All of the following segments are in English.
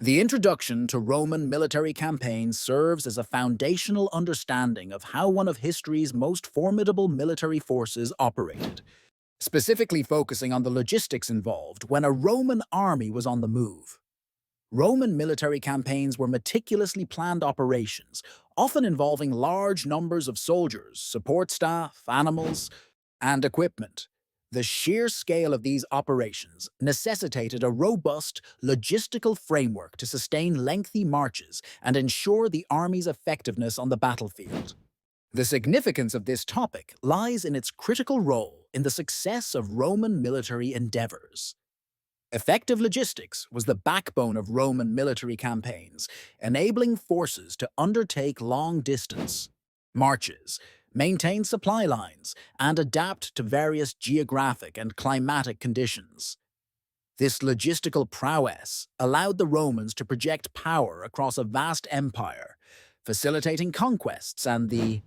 The introduction to Roman military campaigns serves as a foundational understanding of how one of history's most formidable military forces operated, specifically focusing on the logistics involved when a Roman army was on the move. Roman military campaigns were meticulously planned operations, often involving large numbers of soldiers, support staff, animals, and equipment. The sheer scale of these operations necessitated a robust logistical framework to sustain lengthy marches and ensure the army's effectiveness on the battlefield. The significance of this topic lies in its critical role in the success of Roman military endeavors. Effective logistics was the backbone of Roman military campaigns, enabling forces to undertake long-distance marches, maintain supply lines, and adapt to various geographic and climatic conditions. This logistical prowess allowed the Romans to project power across a vast empire, facilitating conquests and the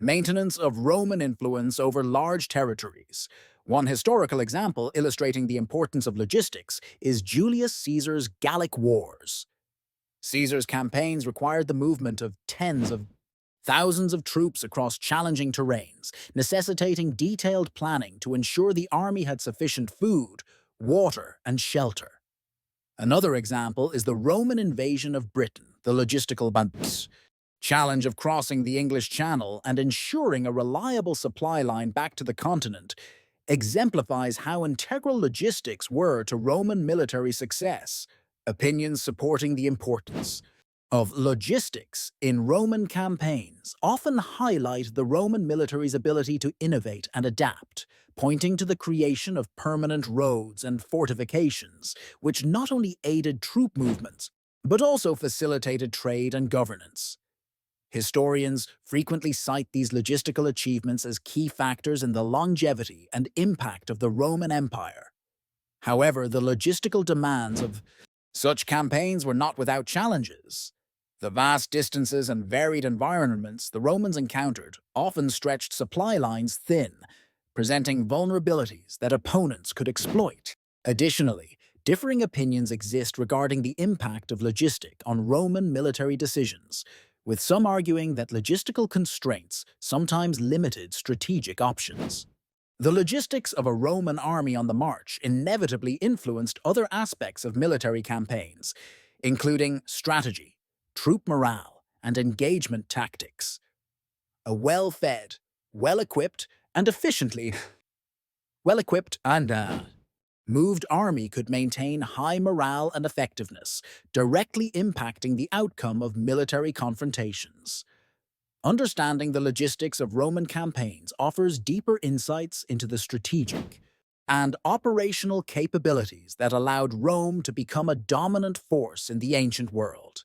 maintenance of Roman influence over large territories. One historical example illustrating the importance of logistics is Julius Caesar's Gallic Wars. Caesar's campaigns required the movement of tens of thousands of troops across challenging terrains, necessitating detailed planning to ensure the army had sufficient food, water, and shelter. Another example is the Roman invasion of Britain, the logistical challenge of crossing the English Channel and ensuring a reliable supply line back to the continent exemplifies how integral logistics were to Roman military success. Opinions supporting the importance of logistics in Roman campaigns often highlight the Roman military's ability to innovate and adapt, pointing to the creation of permanent roads and fortifications, which not only aided troop movements, but also facilitated trade and governance. Historians frequently cite these logistical achievements as key factors in the longevity and impact of the Roman Empire. However, the logistical demands of such campaigns were not without challenges. The vast distances and varied environments the Romans encountered often stretched supply lines thin, presenting vulnerabilities that opponents could exploit. Additionally, differing opinions exist regarding the impact of logistic on Roman military decisions, with some arguing that logistical constraints sometimes limited strategic options. The logistics of a Roman army on the march inevitably influenced other aspects of military campaigns, including strategy, troop morale, and engagement tactics. A well-fed, well-equipped, and efficiently well-equipped and moved army could maintain high morale and effectiveness, directly impacting the outcome of military confrontations. Understanding the logistics of Roman campaigns offers deeper insights into the strategic and operational capabilities that allowed Rome to become a dominant force in the ancient world.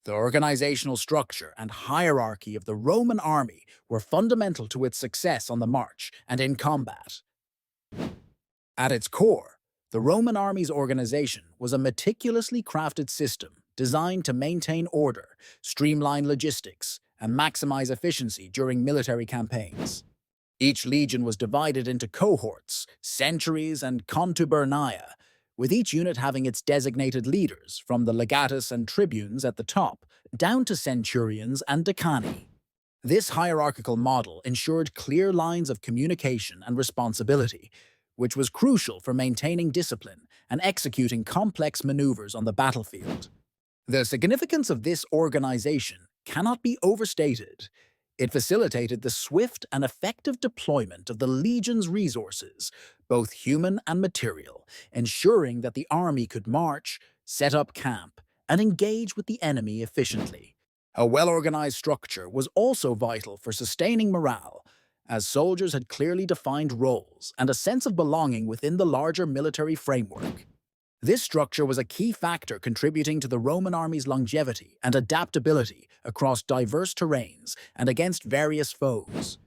The organizational structure and hierarchy of the Roman army were fundamental to its success on the march and in combat. At its core, the Roman army's organization was a meticulously crafted system designed to maintain order, streamline logistics, and maximize efficiency during military campaigns. Each legion was divided into cohorts, centuries, and contubernia, with each unit having its designated leaders, from the legatus and tribunes at the top, down to centurions and decani. This hierarchical model ensured clear lines of communication and responsibility, which was crucial for maintaining discipline and executing complex maneuvers on the battlefield. The significance of this organization cannot be overstated. It facilitated the swift and effective deployment of the legion's resources, both human and material, ensuring that the army could march, set up camp, and engage with the enemy efficiently. A well-organized structure was also vital for sustaining morale, as soldiers had clearly defined roles and a sense of belonging within the larger military framework. This structure was a key factor contributing to the Roman army's longevity and adaptability across diverse terrains and against various foes.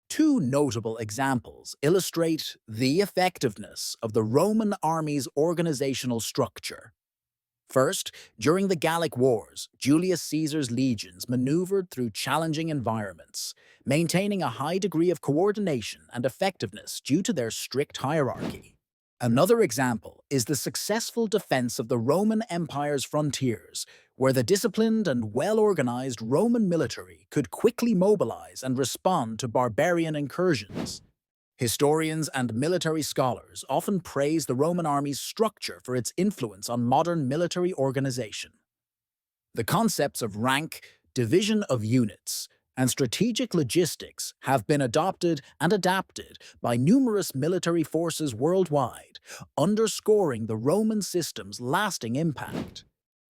Two notable examples illustrate the effectiveness of the Roman army's organizational structure. First, during the Gallic Wars, Julius Caesar's legions maneuvered through challenging environments, maintaining a high degree of coordination and effectiveness due to their strict hierarchy. Another example is the successful defense of the Roman Empire's frontiers, where the disciplined and well-organized Roman military could quickly mobilize and respond to barbarian incursions. Historians and military scholars often praise the Roman army's structure for its influence on modern military organization. The concepts of rank, division of units, and strategic logistics have been adopted and adapted by numerous military forces worldwide, underscoring the Roman system's lasting impact.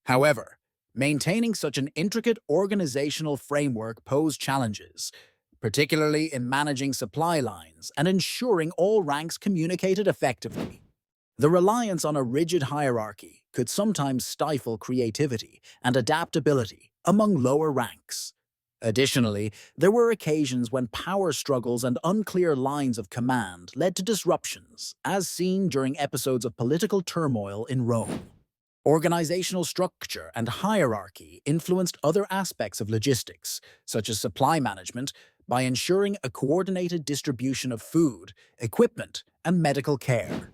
However, maintaining such an intricate organizational framework posed challenges, particularly in managing supply lines and ensuring all ranks communicated effectively. The reliance on a rigid hierarchy could sometimes stifle creativity and adaptability among lower ranks. Additionally, there were occasions when power struggles and unclear lines of command led to disruptions, as seen during episodes of political turmoil in Rome. Organizational structure and hierarchy influenced other aspects of logistics, such as supply management, by ensuring a coordinated distribution of food, equipment, and medical care.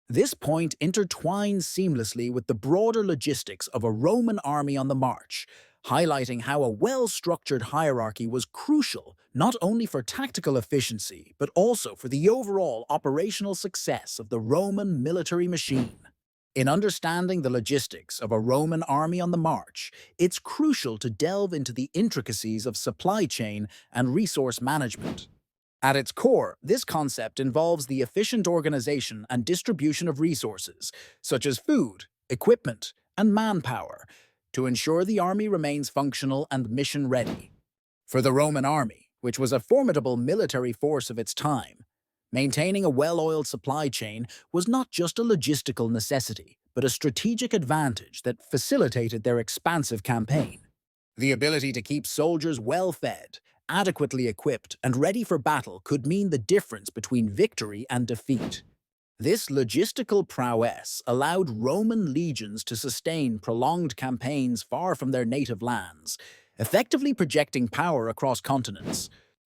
This point intertwines seamlessly with the broader logistics of a Roman army on the march, highlighting how a well-structured hierarchy was crucial not only for tactical efficiency, but also for the overall operational success of the Roman military machine. In understanding the logistics of a Roman army on the march, it's crucial to delve into the intricacies of supply chain and resource management. At its core, this concept involves the efficient organization and distribution of resources, such as food, equipment, and manpower, to ensure the army remains functional and mission-ready. For the Roman army, which was a formidable military force of its time, maintaining a well-oiled supply chain was not just a logistical necessity, but a strategic advantage that facilitated their expansive campaign. The ability to keep soldiers well-fed, adequately equipped, and ready for battle could mean the difference between victory and defeat. This logistical prowess allowed Roman legions to sustain prolonged campaigns far from their native lands, effectively projecting power across continents.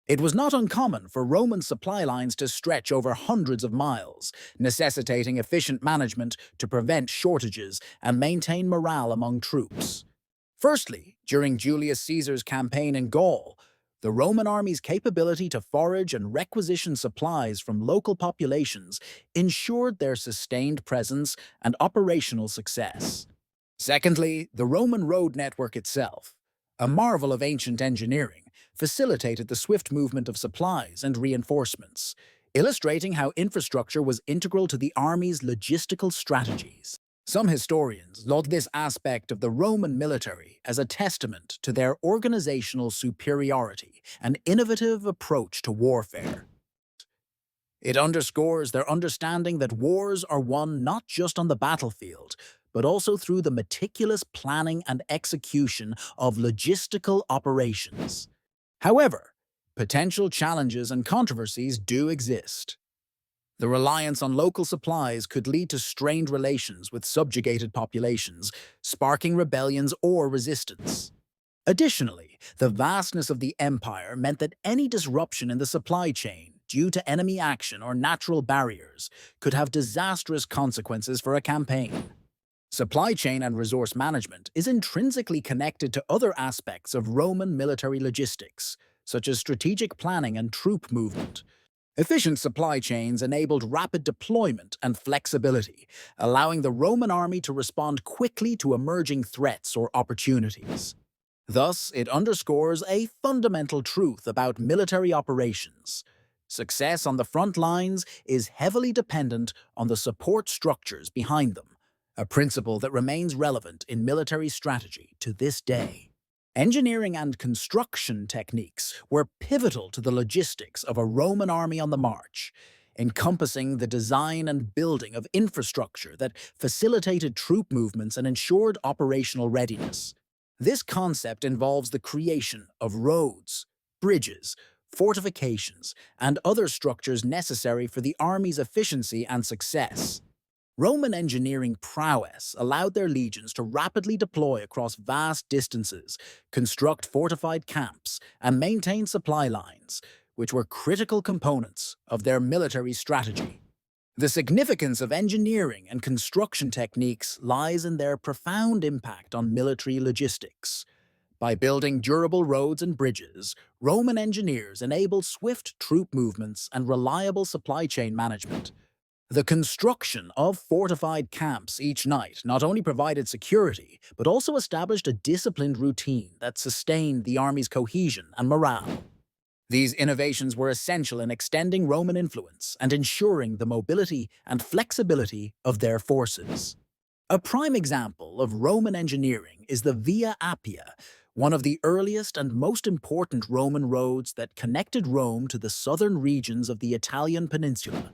It was not uncommon for Roman supply lines to stretch over hundreds of miles, necessitating efficient management to prevent shortages and maintain morale among troops. Firstly, during Julius Caesar's campaign in Gaul, the Roman army's capability to forage and requisition supplies from local populations ensured their sustained presence and operational success. Secondly, the Roman road network itself, a marvel of ancient engineering, facilitated the swift movement of supplies and reinforcements, illustrating how infrastructure was integral to the army's logistical strategies. Some historians laud this aspect of the Roman military as a testament to their organizational superiority and innovative approach to warfare. It underscores their understanding that wars are won not just on the battlefield, but also through the meticulous planning and execution of logistical operations. However, potential challenges and controversies do exist. The reliance on local supplies could lead to strained relations with subjugated populations, sparking rebellions or resistance. Additionally, the vastness of the empire meant that any disruption in the supply chain due to enemy action or natural barriers could have disastrous consequences for a campaign. Supply chain and resource management is intrinsically connected to other aspects of Roman military logistics, such as strategic planning and troop movement. Efficient supply chains enabled rapid deployment and flexibility, allowing the Roman army to respond quickly to emerging threats or opportunities. Thus, it underscores a fundamental truth about military operations. Success on the front lines is heavily dependent on the support structures behind them, a principle that remains relevant in military strategy to this day. Engineering and construction techniques were pivotal to the logistics of a Roman army on the march, encompassing the design and building of infrastructure that facilitated troop movements and ensured operational readiness. This concept involves the creation of roads, bridges, fortifications, and other structures necessary for the army's efficiency and success. Roman engineering prowess allowed their legions to rapidly deploy across vast distances, construct fortified camps, and maintain supply lines, which were critical components of their military strategy. The significance of engineering and construction techniques lies in their profound impact on military logistics. By building durable roads and bridges, Roman engineers enabled swift troop movements and reliable supply chain management. The construction of fortified camps each night not only provided security, but also established a disciplined routine that sustained the army's cohesion and morale. These innovations were essential in extending Roman influence and ensuring the mobility and flexibility of their forces. A prime example of Roman engineering is the Via Appia, one of the earliest and most important Roman roads that connected Rome to the southern regions of the Italian peninsula.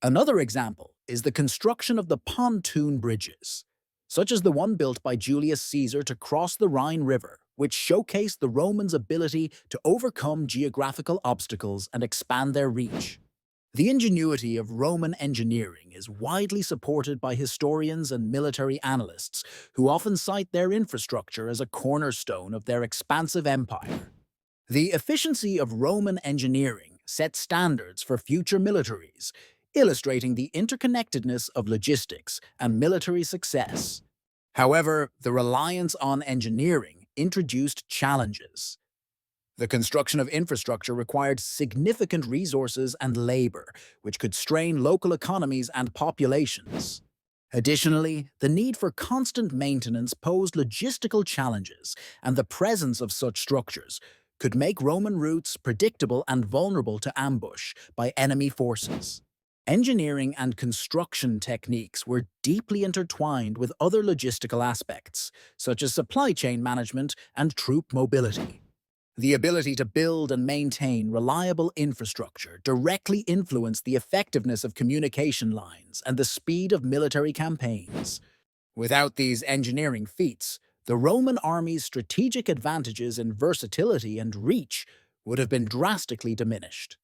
Another example is the construction of the pontoon bridges, such as the one built by Julius Caesar to cross the Rhine River, which showcased the Romans' ability to overcome geographical obstacles and expand their reach. The ingenuity of Roman engineering is widely supported by historians and military analysts, who often cite their infrastructure as a cornerstone of their expansive empire. The efficiency of Roman engineering set standards for future militaries, illustrating the interconnectedness of logistics and military success. However, the reliance on engineering introduced challenges. The construction of infrastructure required significant resources and labor, which could strain local economies and populations. Additionally, the need for constant maintenance posed logistical challenges, and the presence of such structures could make Roman routes predictable and vulnerable to ambush by enemy forces. Engineering and construction techniques were deeply intertwined with other logistical aspects, such as supply chain management and troop mobility. The ability to build and maintain reliable infrastructure directly influenced the effectiveness of communication lines and the speed of military campaigns. Without these engineering feats, the Roman army's strategic advantages in versatility and reach would have been drastically diminished.